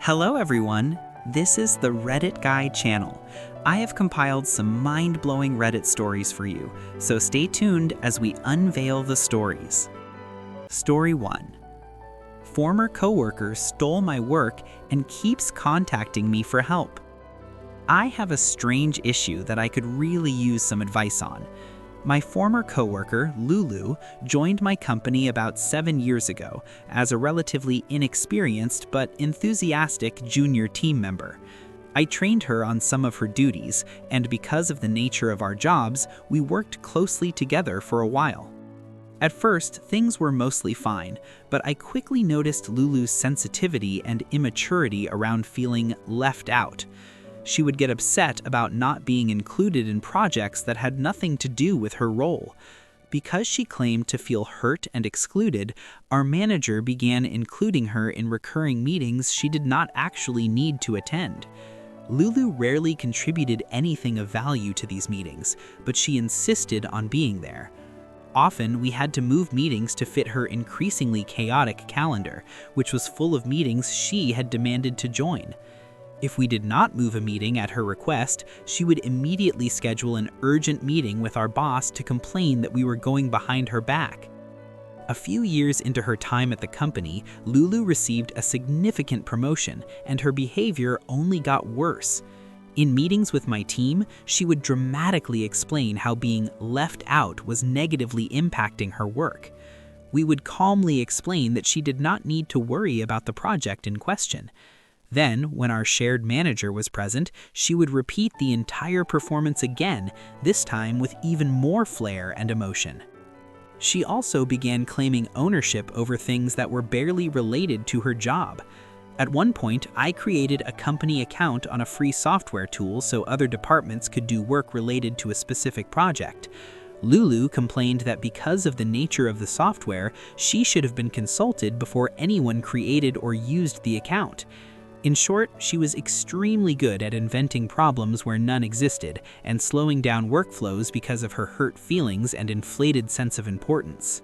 Hello everyone, this is the Reddit Guy channel. I have compiled some mind-blowing Reddit stories for you, so stay tuned as we unveil the stories. Story 1. Former coworker stole my work and keeps contacting me for help. I have a strange issue that I could really use some advice on. My former coworker, Lulu, joined my company about 7 years ago as a relatively inexperienced but enthusiastic junior team member. I trained her on some of her duties, and because of the nature of our jobs, we worked closely together for a while. At first, things were mostly fine, but I quickly noticed Lulu's sensitivity and immaturity around feeling left out. She would get upset about not being included in projects that had nothing to do with her role. Because she claimed to feel hurt and excluded, our manager began including her in recurring meetings she did not actually need to attend. Lulu rarely contributed anything of value to these meetings, but she insisted on being there. Often, we had to move meetings to fit her increasingly chaotic calendar, which was full of meetings she had demanded to join. If we did not move a meeting at her request, she would immediately schedule an urgent meeting with our boss to complain that we were going behind her back. A few years into her time at the company, Lulu received a significant promotion, and her behavior only got worse. In meetings with my team, she would dramatically explain how being left out was negatively impacting her work. We would calmly explain that she did not need to worry about the project in question. Then, when our shared manager was present, she would repeat the entire performance again, this time with even more flair and emotion. She also began claiming ownership over things that were barely related to her job. At one point, I created a company account on a free software tool so other departments could do work related to a specific project. Lulu complained that because of the nature of the software, she should have been consulted before anyone created or used the account. In short, she was extremely good at inventing problems where none existed and slowing down workflows because of her hurt feelings and inflated sense of importance.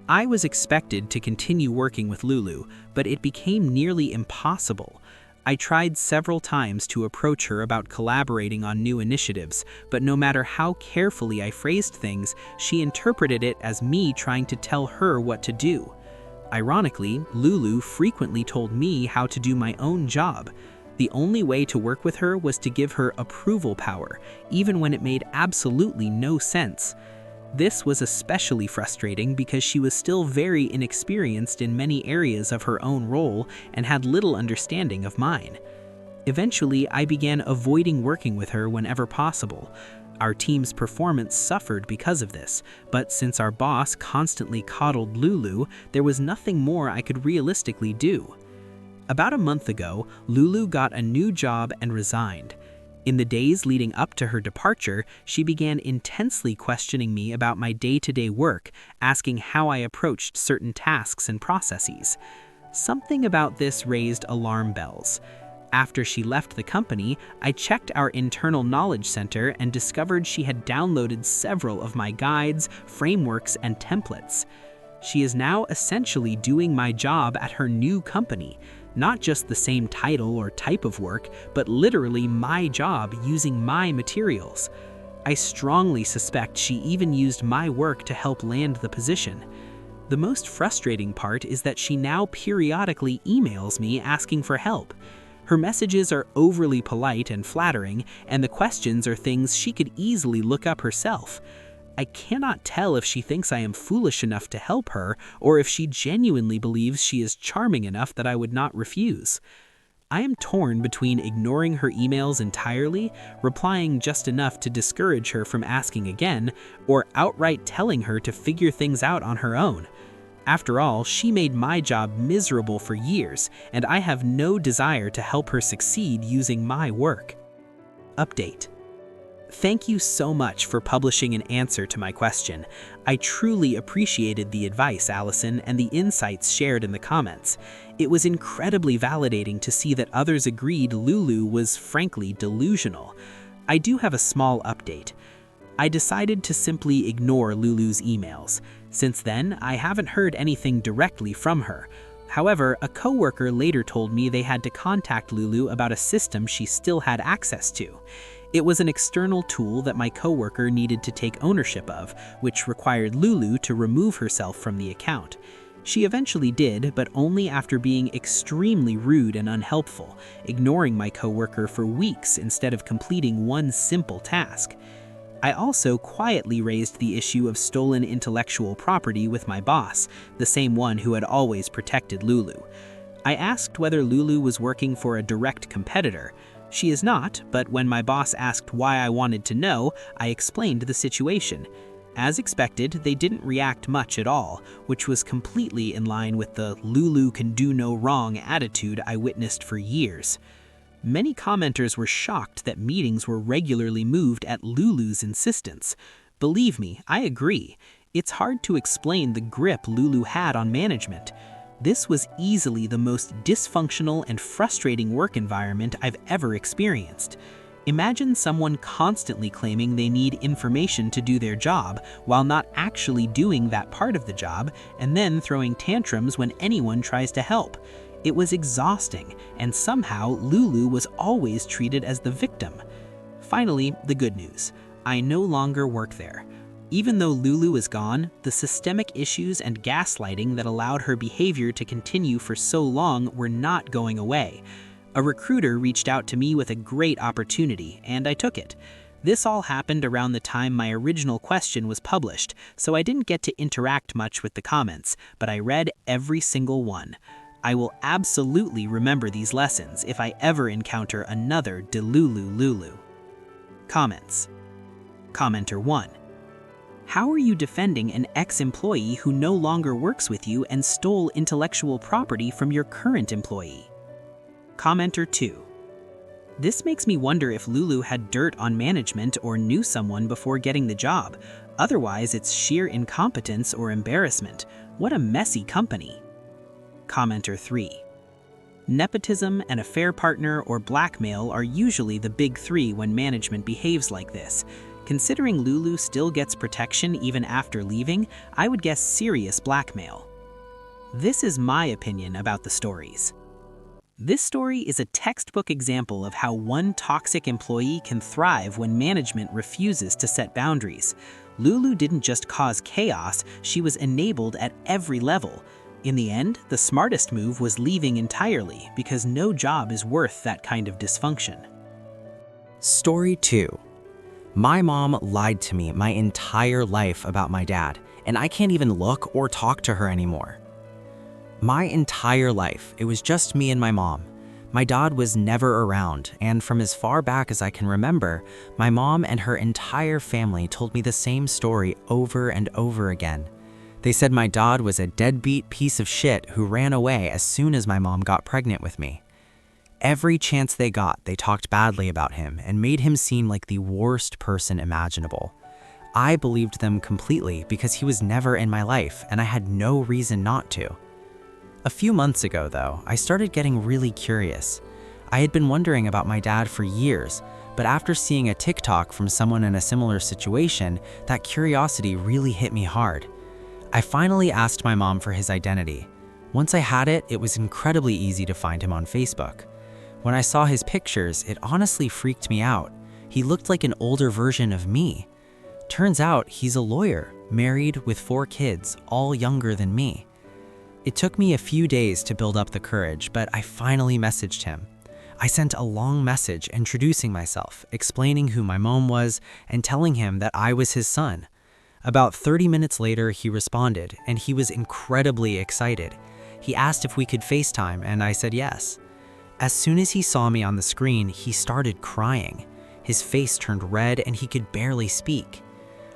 I was expected to continue working with Lulu, but it became nearly impossible. I tried several times to approach her about collaborating on new initiatives, but no matter how carefully I phrased things, she interpreted it as me trying to tell her what to do. Ironically, Lulu frequently told me how to do my own job. The only way to work with her was to give her approval power, even when it made absolutely no sense. This was especially frustrating because she was still very inexperienced in many areas of her own role and had little understanding of mine. Eventually, I began avoiding working with her whenever possible. Our team's performance suffered because of this, but since our boss constantly coddled Lulu, there was nothing more I could realistically do. About a month ago, Lulu got a new job and resigned. In the days leading up to her departure, she began intensely questioning me about my day-to-day work, asking how I approached certain tasks and processes. Something about this raised alarm bells. After she left the company, I checked our internal knowledge center and discovered she had downloaded several of my guides, frameworks, and templates. She is now essentially doing my job at her new company, not just the same title or type of work, but literally my job using my materials. I strongly suspect she even used my work to help land the position. The most frustrating part is that she now periodically emails me asking for help. Her messages are overly polite and flattering, and the questions are things she could easily look up herself. I cannot tell if she thinks I am foolish enough to help her, or if she genuinely believes she is charming enough that I would not refuse. I am torn between ignoring her emails entirely, replying just enough to discourage her from asking again, or outright telling her to figure things out on her own. After all, she made my job miserable for years, and I have no desire to help her succeed using my work. Update. Thank you so much for publishing an answer to my question. I truly appreciated the advice, Allison, and the insights shared in the comments. It was incredibly validating to see that others agreed Lulu was frankly delusional. I do have a small update. I decided to simply ignore Lulu's emails. Since then, I haven't heard anything directly from her. However, a coworker later told me they had to contact Lulu about a system she still had access to. It was an external tool that my coworker needed to take ownership of, which required Lulu to remove herself from the account. She eventually did, but only after being extremely rude and unhelpful, ignoring my coworker for weeks instead of completing one simple task. I also quietly raised the issue of stolen intellectual property with my boss, the same one who had always protected Lulu. I asked whether Lulu was working for a direct competitor. She is not, but when my boss asked why I wanted to know, I explained the situation. As expected, they didn't react much at all, which was completely in line with the "Lulu can do no wrong" attitude I witnessed for years. Many commenters were shocked that meetings were regularly moved at Lulu's insistence. Believe me, I agree. It's hard to explain the grip Lulu had on management. This was easily the most dysfunctional and frustrating work environment I've ever experienced. Imagine someone constantly claiming they need information to do their job while not actually doing that part of the job, and then throwing tantrums when anyone tries to help. It was exhausting, and somehow Lulu was always treated as the victim. Finally, the good news. I no longer work there. Even though Lulu is gone, the systemic issues and gaslighting that allowed her behavior to continue for so long were not going away. A recruiter reached out to me with a great opportunity, and I took it. This all happened around the time my original question was published, so I didn't get to interact much with the comments, but I read every single one. I will absolutely remember these lessons if I ever encounter another Delulu Lulu. Comments. Commenter 1. How are you defending an ex-employee who no longer works with you and stole intellectual property from your current employee? Commenter 2. This makes me wonder if Lulu had dirt on management or knew someone before getting the job. Otherwise, it's sheer incompetence or embarrassment. What a messy company. Commenter 3. Nepotism and a fair partner or blackmail are usually the big three when management behaves like this. Considering Lulu still gets protection even after leaving, I would guess serious blackmail. This is my opinion about the stories. This story is a textbook example of how one toxic employee can thrive when management refuses to set boundaries. Lulu didn't just cause chaos, she was enabled at every level. In the end, the smartest move was leaving entirely because no job is worth that kind of dysfunction. Story 2. My mom lied to me my entire life about my dad, and I can't even look or talk to her anymore. My entire life, it was just me and my mom. My dad was never around, and from as far back as I can remember, my mom and her entire family told me the same story over and over again. They said my dad was a deadbeat piece of shit who ran away as soon as my mom got pregnant with me. Every chance they got, they talked badly about him and made him seem like the worst person imaginable. I believed them completely because he was never in my life, and I had no reason not to. A few months ago, though, I started getting really curious. I had been wondering about my dad for years, but after seeing a TikTok from someone in a similar situation, that curiosity really hit me hard. I finally asked my mom for his identity. Once I had it, it was incredibly easy to find him on Facebook. When I saw his pictures, it honestly freaked me out. He looked like an older version of me. Turns out he's a lawyer, married with 4 kids, all younger than me. It took me a few days to build up the courage, but I finally messaged him. I sent a long message introducing myself, explaining who my mom was, and telling him that I was his son. About 30 minutes later, he responded, and he was incredibly excited. He asked if we could FaceTime, and I said yes. As soon as he saw me on the screen, he started crying. His face turned red, and he could barely speak.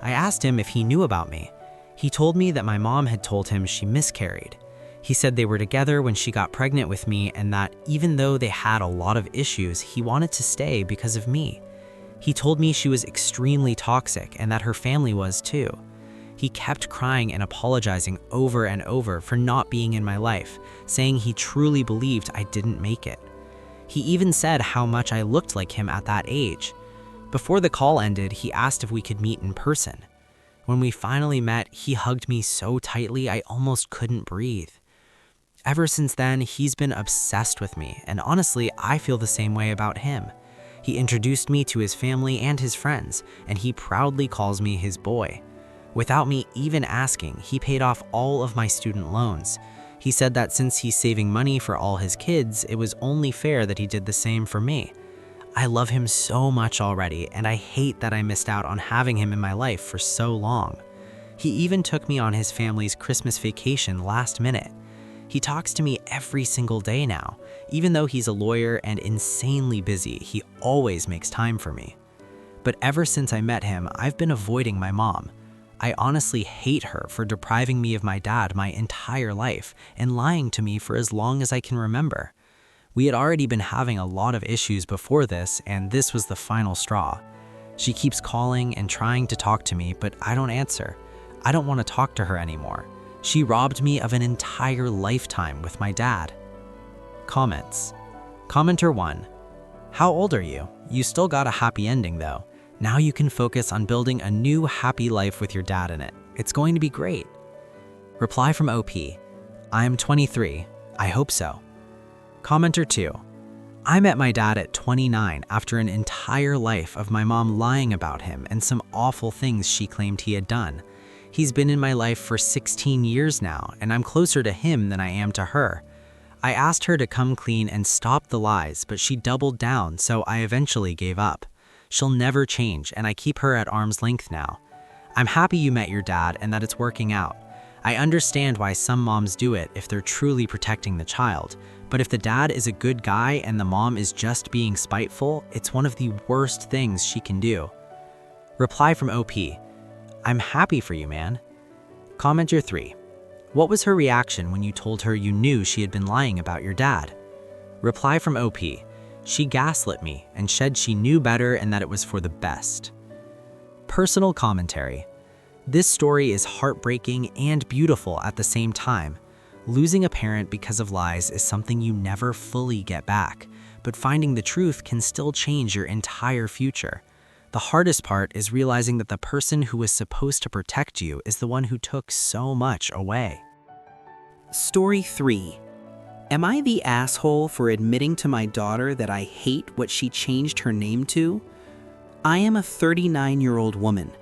I asked him if he knew about me. He told me that my mom had told him she miscarried. He said they were together when she got pregnant with me, and that even though they had a lot of issues, he wanted to stay because of me. He told me she was extremely toxic and that her family was too. He kept crying and apologizing over and over for not being in my life, saying he truly believed I didn't make it. He even said how much I looked like him at that age. Before the call ended, he asked if we could meet in person. When we finally met, he hugged me so tightly I almost couldn't breathe. Ever since then, he's been obsessed with me, and honestly, I feel the same way about him. He introduced me to his family and his friends, and he proudly calls me his boy. Without me even asking, he paid off all of my student loans. He said that since he's saving money for all his kids, it was only fair that he did the same for me. I love him so much already, and I hate that I missed out on having him in my life for so long. He even took me on his family's Christmas vacation last minute. He talks to me every single day now. Even though he's a lawyer and insanely busy, he always makes time for me. But ever since I met him, I've been avoiding my mom. I honestly hate her for depriving me of my dad my entire life and lying to me for as long as I can remember. We had already been having a lot of issues before this, and this was the final straw. She keeps calling and trying to talk to me, but I don't answer. I don't want to talk to her anymore. She robbed me of an entire lifetime with my dad. Comments. Commenter 1. How old are you? You still got a happy ending though. Now you can focus on building a new happy life with your dad in it. It's going to be great. Reply from OP. I am 23. I hope so. Commenter 2. I met my dad at 29 after an entire life of my mom lying about him and some awful things she claimed he had done. He's been in my life for 16 years now, and I'm closer to him than I am to her. I asked her to come clean and stop the lies, but she doubled down, so I eventually gave up. She'll never change, and I keep her at arm's length now. I'm happy you met your dad and that it's working out. I understand why some moms do it if they're truly protecting the child, but if the dad is a good guy and the mom is just being spiteful, it's one of the worst things she can do. Reply from OP. I'm happy for you, man. Commenter 3. What was her reaction when you told her you knew she had been lying about your dad? Reply from OP. She gaslit me and said she knew better and that it was for the best. Personal commentary. This story is heartbreaking and beautiful at the same time. Losing a parent because of lies is something you never fully get back, but finding the truth can still change your entire future. The hardest part is realizing that the person who was supposed to protect you is the one who took so much away. Story 3. Am I the asshole for admitting to my daughter that I hate what she changed her name to? I am a 39-year-old woman.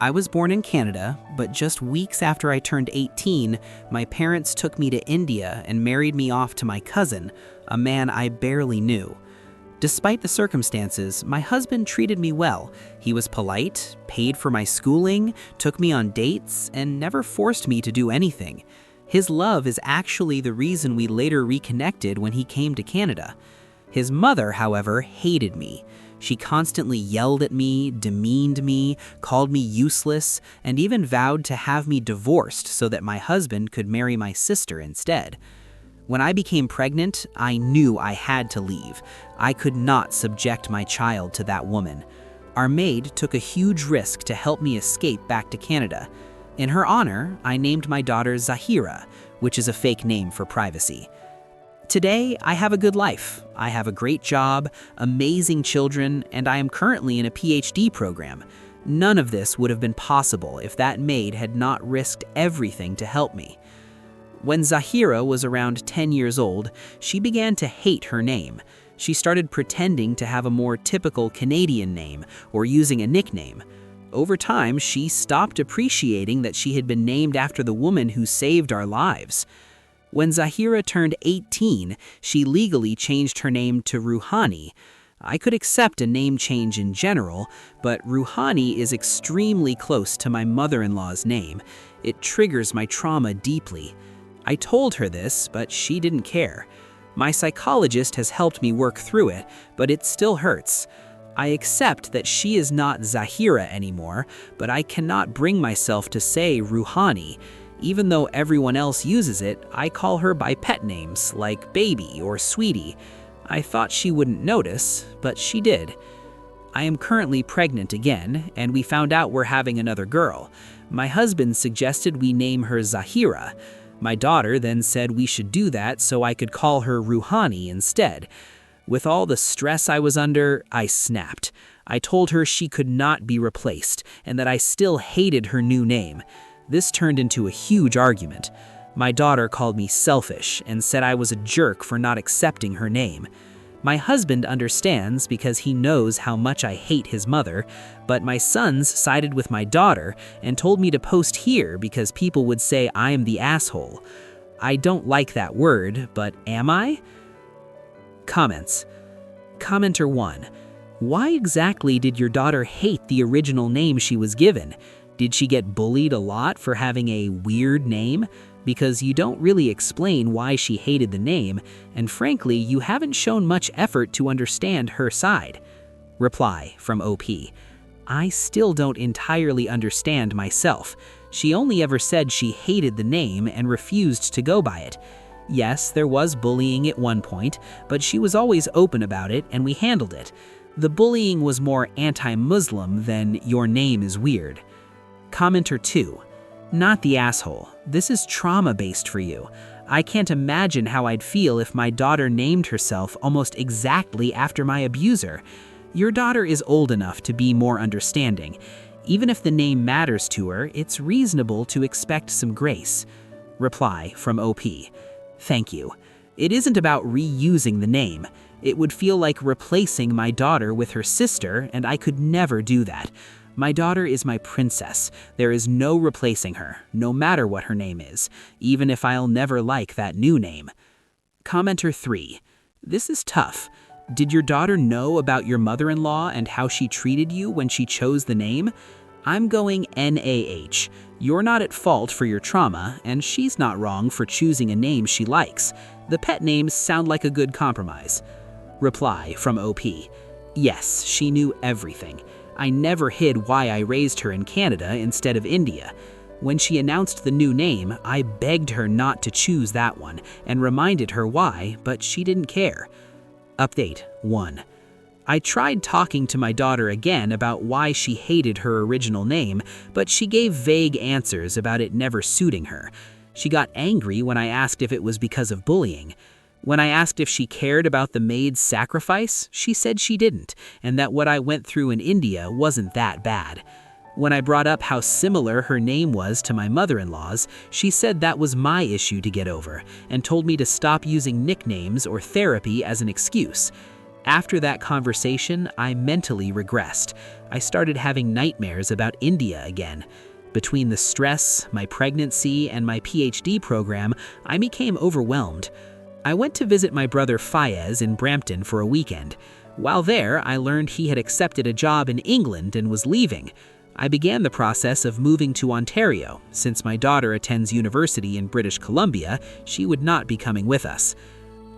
I was born in Canada, but just weeks after I turned 18, my parents took me to India and married me off to my cousin, a man I barely knew. Despite the circumstances, my husband treated me well. He was polite, paid for my schooling, took me on dates, and never forced me to do anything. His love is actually the reason we later reconnected when he came to Canada. His mother, however, hated me. She constantly yelled at me, demeaned me, called me useless, and even vowed to have me divorced so that my husband could marry my sister instead. When I became pregnant, I knew I had to leave. I could not subject my child to that woman. Our maid took a huge risk to help me escape back to Canada. In her honor, I named my daughter Zahira, which is a fake name for privacy. Today, I have a good life. I have a great job, amazing children, and I am currently in a PhD program. None of this would have been possible if that maid had not risked everything to help me. When Zahira was around 10 years old, she began to hate her name. She started pretending to have a more typical Canadian name or using a nickname. Over time, she stopped appreciating that she had been named after the woman who saved our lives. When Zahira turned 18, she legally changed her name to Ruhani. I could accept a name change in general, but Ruhani is extremely close to my mother-in-law's name. It triggers my trauma deeply. I told her this, but she didn't care. My psychologist has helped me work through it, but it still hurts. I accept that she is not Zahira anymore, but I cannot bring myself to say Ruhani. Even though everyone else uses it, I call her by pet names like Baby or Sweetie. I thought she wouldn't notice, but she did. I am currently pregnant again, and we found out we're having another girl. My husband suggested we name her Zahira. My daughter then said we should do that so I could call her Ruhani instead. With all the stress I was under, I snapped. I told her she could not be replaced and that I still hated her new name. This turned into a huge argument. My daughter called me selfish and said I was a jerk for not accepting her name. My husband understands because he knows how much I hate his mother, but my sons sided with my daughter and told me to post here because people would say I am the asshole. I don't like that word, but am I? Comments. Commenter 1. Why exactly did your daughter hate the original name she was given? Did she get bullied a lot for having a weird name? Because you don't really explain why she hated the name, and frankly, you haven't shown much effort to understand her side. Reply from OP. I still don't entirely understand myself. She only ever said she hated the name and refused to go by it. Yes, there was bullying at one point, but she was always open about it and we handled it. The bullying was more anti-Muslim than your name is weird. Commenter 2. Not the asshole. This is trauma-based for you. I can't imagine how I'd feel if my daughter named herself almost exactly after my abuser. Your daughter is old enough to be more understanding. Even if the name matters to her, it's reasonable to expect some grace. Reply from OP. Thank you. It isn't about reusing the name. It would feel like replacing my daughter with her sister, and I could never do that. My daughter is my princess. There is no replacing her, no matter what her name is, even if I'll never like that new name. Commenter 3. This is tough. Did your daughter know about your mother-in-law and how she treated you when she chose the name? I'm going NaH. You're not at fault for your trauma, and she's not wrong for choosing a name she likes. The pet names sound like a good compromise. Reply from OP. Yes, she knew everything. I never hid why I raised her in Canada instead of India. When she announced the new name, I begged her not to choose that one and reminded her why, but she didn't care. Update 1. I tried talking to my daughter again about why she hated her original name, but she gave vague answers about it never suiting her. She got angry when I asked if it was because of bullying. When I asked if she cared about the maid's sacrifice, she said she didn't, and that what I went through in India wasn't that bad. When I brought up how similar her name was to my mother-in-law's, she said that was my issue to get over, and told me to stop using nicknames or therapy as an excuse. After that conversation, I mentally regressed. I started having nightmares about India again. Between the stress, my pregnancy, and my PhD program, I became overwhelmed. I went to visit my brother Fayez in Brampton for a weekend. While there, I learned he had accepted a job in England and was leaving. I began the process of moving to Ontario. Since my daughter attends university in British Columbia, she would not be coming with us.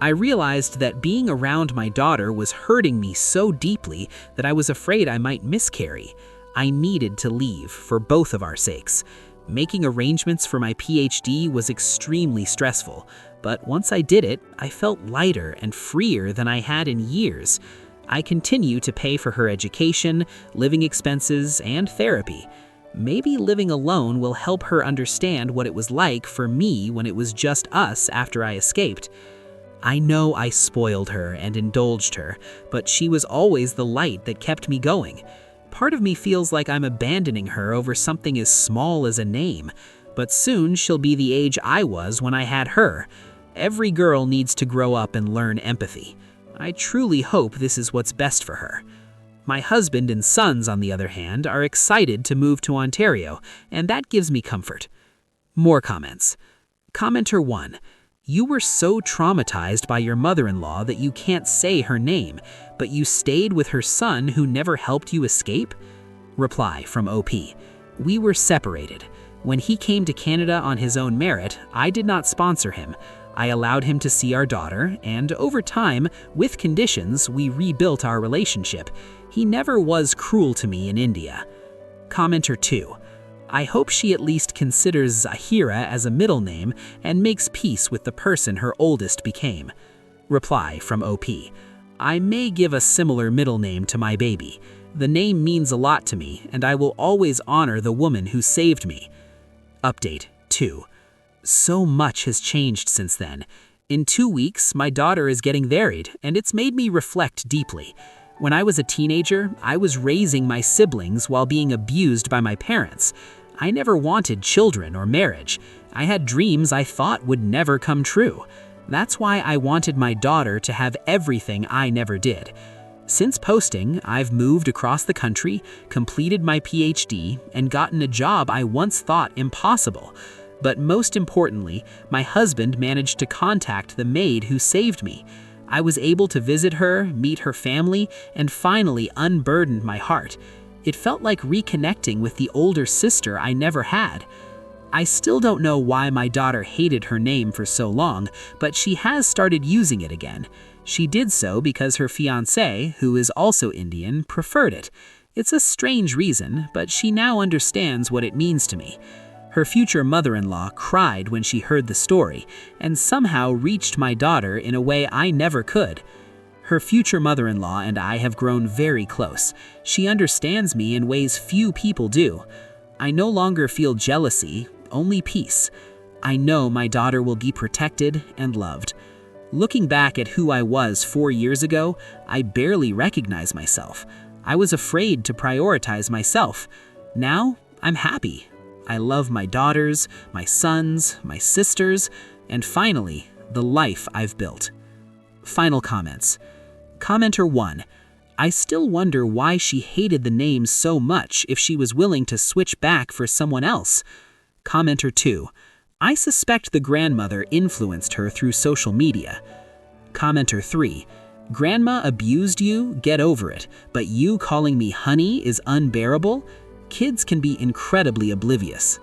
I realized that being around my daughter was hurting me so deeply that I was afraid I might miscarry. I needed to leave for both of our sakes. Making arrangements for my PhD was extremely stressful, but once I did it, I felt lighter and freer than I had in years. I continue to pay for her education, living expenses, and therapy. Maybe living alone will help her understand what it was like for me when it was just us after I escaped. I know I spoiled her and indulged her, but she was always the light that kept me going. Part of me feels like I'm abandoning her over something as small as a name, but soon she'll be the age I was when I had her. Every girl needs to grow up and learn empathy. I truly hope this is what's best for her. My husband and sons, on the other hand, are excited to move to Ontario, and that gives me comfort. More comments. Commenter 1. You were so traumatized by your mother-in-law that you can't say her name, but you stayed with her son who never helped you escape? Reply from OP. We were separated. When he came to Canada on his own merit, I did not sponsor him. I allowed him to see our daughter, and over time, with conditions, we rebuilt our relationship. He never was cruel to me in India. Commenter 2. I hope she at least considers Zahira as a middle name and makes peace with the person her oldest became. Reply from OP. I may give a similar middle name to my baby. The name means a lot to me, and I will always honor the woman who saved me. Update 2. So much has changed since then. In 2 weeks, my daughter is getting married, and it's made me reflect deeply. When I was a teenager, I was raising my siblings while being abused by my parents. I never wanted children or marriage. I had dreams I thought would never come true. That's why I wanted my daughter to have everything I never did. Since posting, I've moved across the country, completed my PhD, and gotten a job I once thought impossible. But most importantly, my husband managed to contact the maid who saved me. I was able to visit her, meet her family, and finally unburdened my heart. It felt like reconnecting with the older sister I never had. I still don't know why my daughter hated her name for so long, but she has started using it again. She did so because her fiancé, who is also Indian, preferred it. It's a strange reason, but she now understands what it means to me. Her future mother-in-law cried when she heard the story, and somehow reached my daughter in a way I never could. Her future mother-in-law and I have grown very close. She understands me in ways few people do. I no longer feel jealousy, only peace. I know my daughter will be protected and loved. Looking back at who I was 4 years ago, I barely recognize myself. I was afraid to prioritize myself. Now, I'm happy. I love my daughters, my sons, my sisters, and finally, the life I've built. Final comments. Commenter 1. I still wonder why she hated the name so much if she was willing to switch back for someone else. Commenter 2. I suspect the grandmother influenced her through social media. Commenter 3. Grandma abused you, get over it, but you calling me honey is unbearable? Kids can be incredibly oblivious.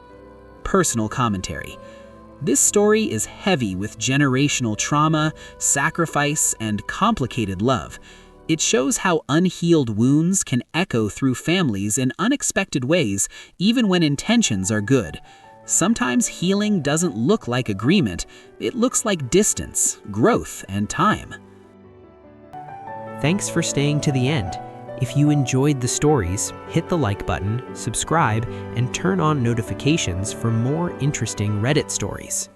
Personal commentary. This story is heavy with generational trauma, sacrifice, and complicated love. It shows how unhealed wounds can echo through families in unexpected ways, even when intentions are good. Sometimes healing doesn't look like agreement, it looks like distance, growth, and time. Thanks for staying to the end. If you enjoyed the stories, hit the like button, subscribe, and turn on notifications for more interesting Reddit stories.